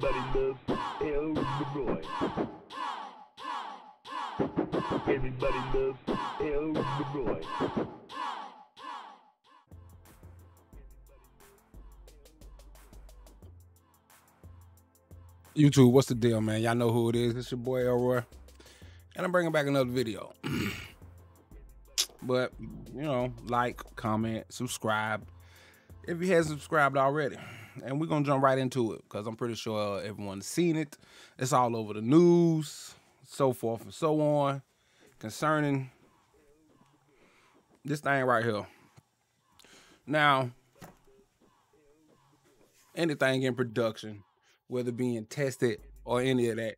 Everybody loves Elroy. Everybody loves Elroy. YouTube, what's the deal, man? Y'all know who it is. It's your boy Elroy, and I'm bringing back another video. But, you know, like, comment, subscribe if you haven't subscribed already. And we're going to jump right into it because I'm pretty sure everyone's seen it. It's all over the news, so forth and so on, concerning this thing right here. Now, anything in production, whether being tested or any of that,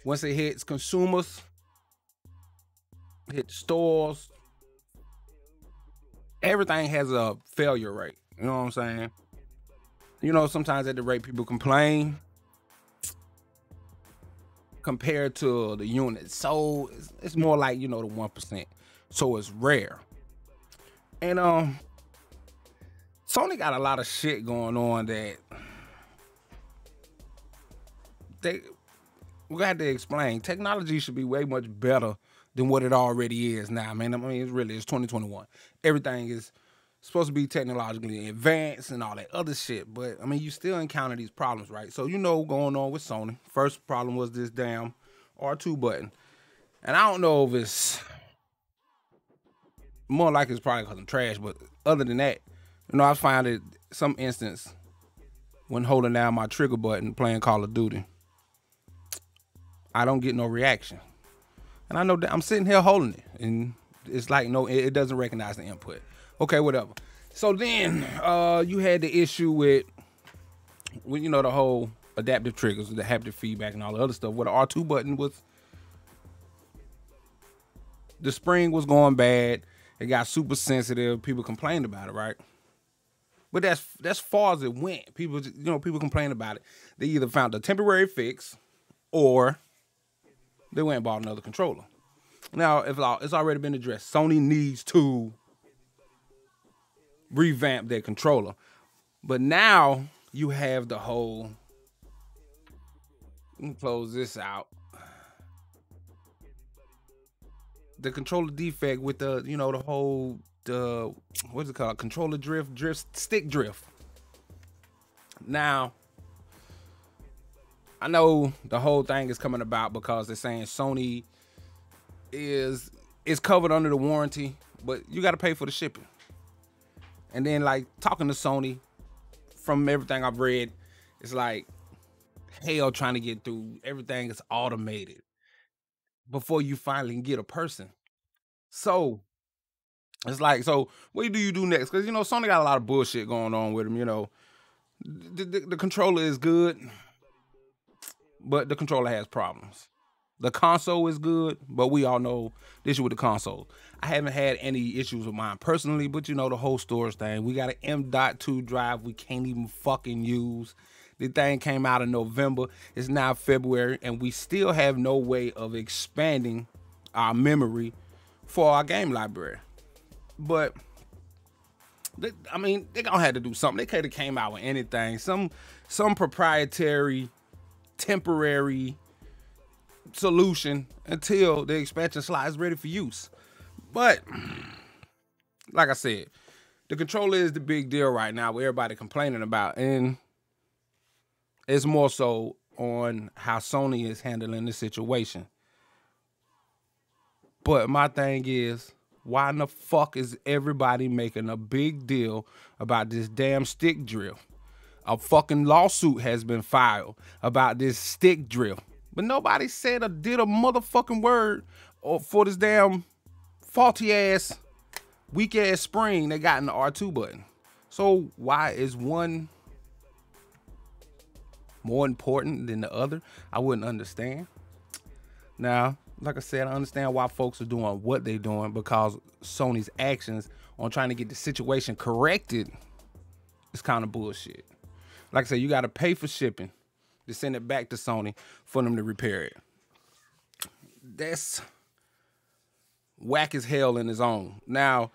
once it hits consumers, hit stores, everything has a failure rate. You know what I'm saying? You know, sometimes at the rate people complain compared to the unit. So it's more like, you know, the 1%. So it's rare. And Sony got a lot of shit going on that we got to explain. Technology should be way much better than what it already is now, man. I mean, it's 2021. Everything is supposed to be technologically advanced and all that other shit. But, I mean, you still encounter these problems, right? So, you know what's going on with Sony. First problem was this damn R2 button. And I don't know if it's more like it's probably because I'm trash, but other than that, you know, I find it some instance when holding down my trigger button playing Call of Duty, I don't get no reaction. And I know that I'm sitting here holding it, and it's like, no, it doesn't recognize the input. Okay, whatever. So then you had the issue with, you know, the whole adaptive triggers, the haptic feedback and all the other stuff, where the R2 button was, the spring was going bad. It got super sensitive. People complained about it, right? But that's far as it went. People, you know, people complained about it. They either found a temporary fix or they went and bought another controller. Now, if it's already been addressed, Sony needs to revamp their controller. But now you have the whole, let me close this out, the controller defect with the, you know, the whole, what's it called, controller stick drift. Now, I know the whole thing is coming about because they're saying Sony is covered under the warranty, but you got to pay for the shipping. And then, like, talking to Sony, from everything I've read, it's like hell trying to get through. Everything is automated before you finally can get a person. So it's like, so what do you do next? Because, you know, Sony got a lot of bullshit going on with them. You know, the controller is good, but the controller has problems. The console is good, but we all know the issue with the console. I haven't had any issues with mine personally, but you know, the whole storage thing. We got an M.2 drive we can't even fucking use. The thing came out in November. It's now February, and we still have no way of expanding our memory for our game library. But, I mean, they're going to have to do something. They could have came out with anything. Some proprietary, temporary solution until the expansion slot is ready for use. But like I said, the controller is the big deal right now, with everybody complaining about, and it's more so on how Sony is handling the situation. But my thing is, why in the fuck is everybody making a big deal about this damn stick drift? A fucking lawsuit has been filed about this stick drift. But nobody said or did a motherfucking word for this damn faulty ass, weak ass spring they got in the R2 button. So why is one more important than the other? I wouldn't understand. Now, like I said, I understand why folks are doing what they're doing, because Sony's actions on trying to get the situation corrected is kind of bullshit. Like I said, you got to pay for shipping to send it back to Sony for them to repair it. That's whack as hell in its own. Now,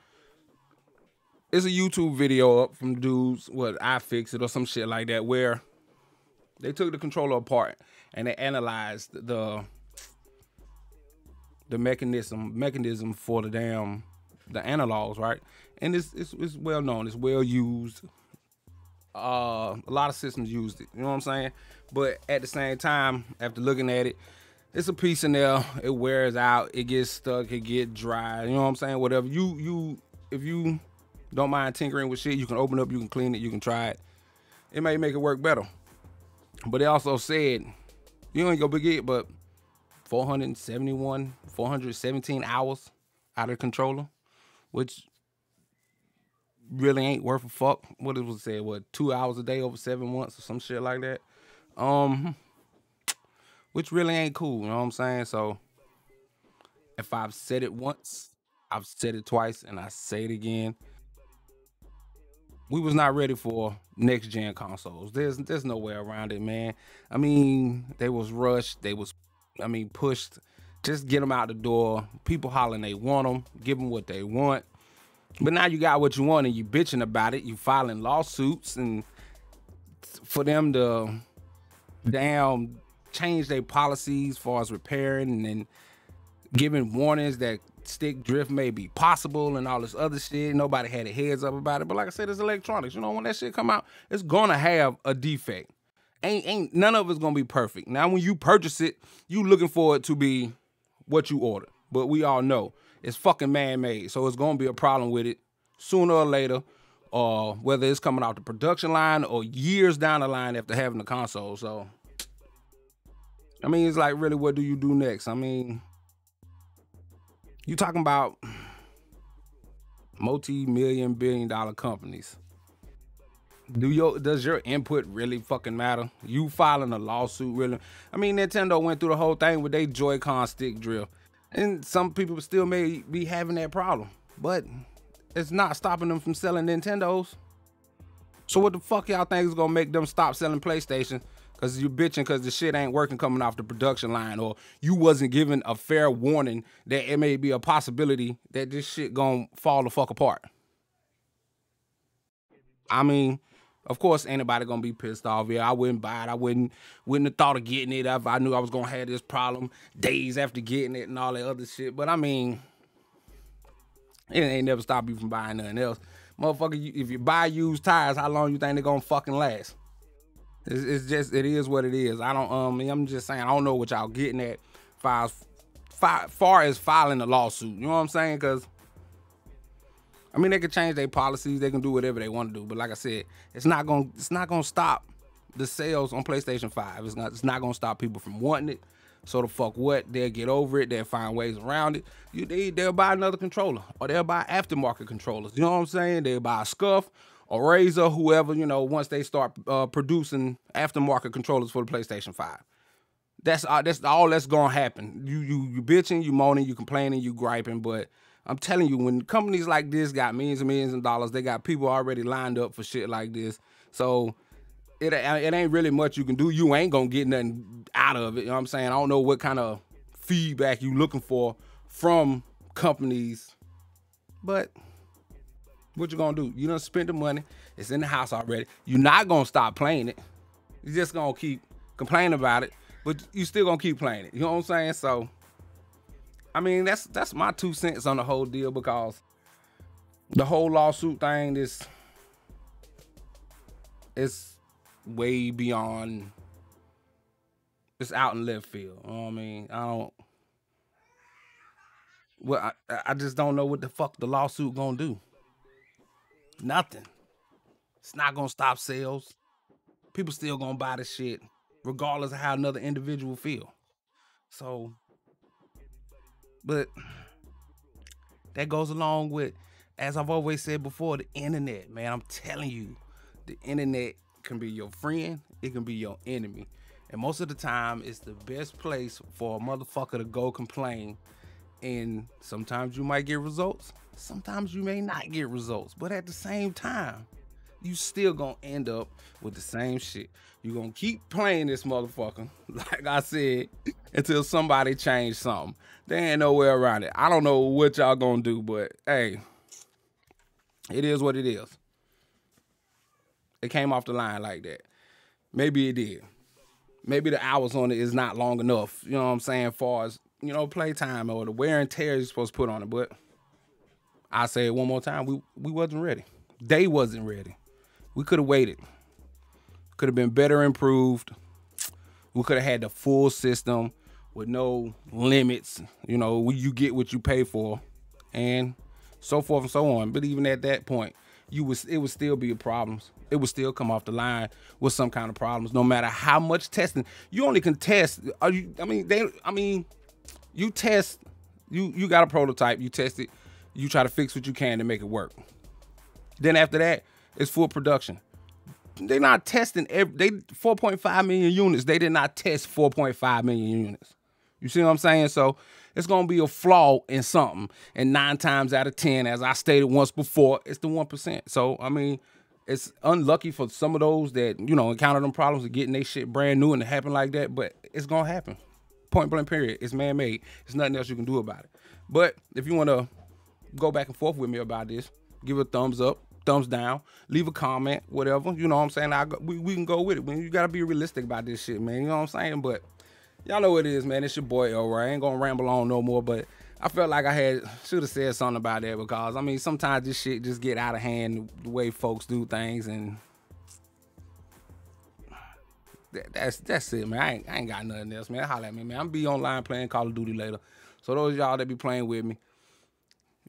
it's a YouTube video up from dudes, what, I Fix It or some shit like that, where They took the controller apart and they analyzed the mechanism for the analogs, right? And it's well known. It's well used. A lot of systems used it. You know what I'm saying? But at the same time, after looking at it, it's a piece in there. It wears out. It gets stuck. It get dry. You know what I'm saying? Whatever if you don't mind tinkering with shit, you can open up. You can clean it. You can try it. It may make it work better. But they also said you ain't gonna get but 417 hours out of the controller, which really ain't worth a fuck. What it was said, 2 hours a day over 7 months or some shit like that. Which really ain't cool, you know what I'm saying? So if I've said it once, I've said it twice, and I say it again. We was not ready for next gen consoles. There's no way around it, man. I mean, they was rushed. They was, pushed. Just get them out the door. People hollering they want them. Give them what they want. But now you got what you want and you bitching about it. You filing lawsuits, and for them to damn change their policies as far as repairing and giving warnings that stick drift may be possible and all this other shit. Nobody had their heads up about it. But like I said, it's electronics. You know, when that shit come out, it's gonna have a defect. Ain't none of it's gonna be perfect. Now, when you purchase it, you looking for it to be what you ordered. But we all know it's fucking man-made. So it's gonna be a problem with it sooner or later, or whether it's coming off the production line or years down the line after having the console. So, it's like, really, what do you do next? You talking about multi-million, billion-dollar companies. Does your input really fucking matter? You filing a lawsuit really? Nintendo went through the whole thing with their Joy-Con stick drift. And some people still may be having that problem. But it's not stopping them from selling Nintendos. So what the fuck y'all think is gonna make them stop selling PlayStation? Because you bitching because the shit ain't working coming off the production line, or you wasn't given a fair warning that it may be a possibility that this shit gonna fall the fuck apart. Of course, anybody gonna be pissed off. Yeah, I wouldn't buy it. I wouldn't have thought of getting it if I knew I was gonna have this problem days after getting it and all that other shit. But it ain't never stopped you from buying nothing else. Motherfucker, if you buy used tires, how long you think they're gonna fucking last? It is what it is. I'm just saying, I don't know what y'all getting at far as filing a lawsuit. You know what I'm saying? Because, they can change their policies. They can do whatever they want to do. But like I said, it's not gonna stop the sales on PlayStation 5. It's not gonna stop people from wanting it. So the fuck what? They'll get over it. They'll find ways around it. They'll buy another controller, or they'll buy aftermarket controllers. You know what I'm saying? They'll buy a Scuff or Razer, whoever, once they start producing aftermarket controllers for the PlayStation 5. That's all that's gonna happen. You bitching, you moaning, you complaining, you griping, but I'm telling you, when companies like this got millions and millions of dollars, they got people already lined up for shit like this. So it ain't really much you can do. You ain't gonna get nothing out of it. You know what I'm saying? I don't know what kind of feedback you looking for from companies, but what you gonna do? You done spent the money. It's in the house already. You're not gonna stop playing it. You're just gonna keep complaining about it, but you still gonna keep playing it. You know what I'm saying? So, that's my 2 cents on the whole deal, because the whole lawsuit thing is way beyond. It's out in left field. You know what I don't. I just don't know what the fuck the lawsuit gonna do. Nothing. It's not gonna stop sales. People still gonna buy the shit, regardless of how another individual feel. So, but that goes along with, as I've always said before, the internet, man. I'm telling you, the internet can be your friend, it can be your enemy. And most of the time, it's the best place for a motherfucker to go complain. And sometimes you might get results, sometimes you may not get results. But at the same time, you still gonna end up with the same shit. You're gonna keep playing this motherfucker, like I said, until somebody change something. There ain't nowhere around it. I don't know what y'all gonna do, but hey, it is what it is. It came off the line like that. Maybe it did. maybe the hours on it is not long enough. You know what I'm saying? As far as, you know, playtime or the wear and tear you're supposed to put on it. But I say it one more time, we wasn't ready. They wasn't ready. We could have waited. Could have been better improved. We could have had the full system with no limits. You know, you get what you pay for, and so forth and so on. But even at that point, it would still be problems. It would still come off the line with some kind of problems, no matter how much testing. You only can test. You test. You got a prototype. You test it. You try to fix what you can to make it work. Then after that, it's full production. They're not testing they 4.5 million units. They did not test 4.5 million units. You see what I'm saying? So it's gonna be a flaw in something. And 9 times out of 10, as I stated once before, it's the 1%. So I mean, it's unlucky for some of those that, you know, encounter them problems of getting their shit brand new and it happen like that, but it's gonna happen. Point blank period. It's man-made. There's nothing else you can do about it. But if you wanna go back and forth with me about this, give it a thumbs up, thumbs down, leave a comment, whatever. You know what I'm saying? We can go with it. Man, you gotta be realistic about this shit, man. You know what I'm saying? But y'all know what it is, man. It's your boy Elroy. I ain't gonna ramble on no more, but I felt like I should have said something about that, because I mean sometimes this shit just get out of hand the way folks do things, and that's it, man. I ain't got nothing else, man. Holla at me, man. I'm be online playing Call of Duty later. So those of y'all that be playing with me,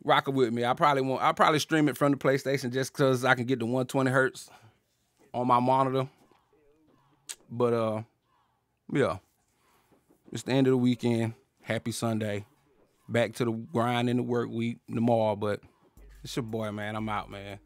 rocking with me. I'll probably stream it from the PlayStation just because I can get the 120 hertz on my monitor. But yeah, it's the end of the weekend. Happy Sunday. Back to the grind in the work week tomorrow. But it's your boy, man. I'm out, man.